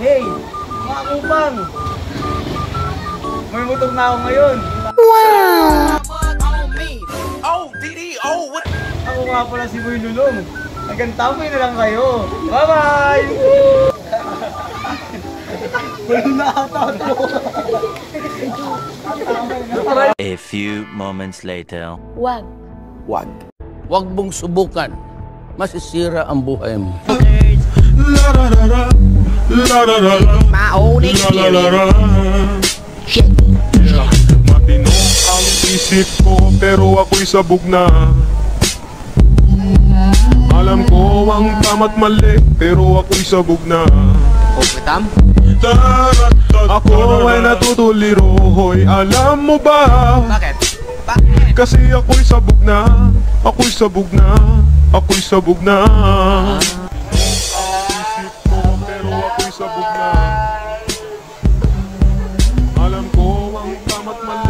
Hey, mga kupang! May motor na ako ngayon. Wow! Oh, Didi, oh, what? Ako nga pala si Boy Lulong. Hanggang tamoy na lang kayo. Bye-bye! Wala na ata ito. A few moments later. Wag. Wag. Huwag mong subukan. Masisira ang buhay mo. My own experience. Shit. Matino ang isip ko pero ako'y sabog na. Alam ko ang tama't mali pero ako'y sabog na. Overtime? Ako ay natutuliro, hoy, alam mo ba? Bakit? Bakit? Kasi ako'y sabog na, ako'y sabog na, ako'y sabog na. Isip ko pero ako'y sabog na. Alam ko ang tama't mali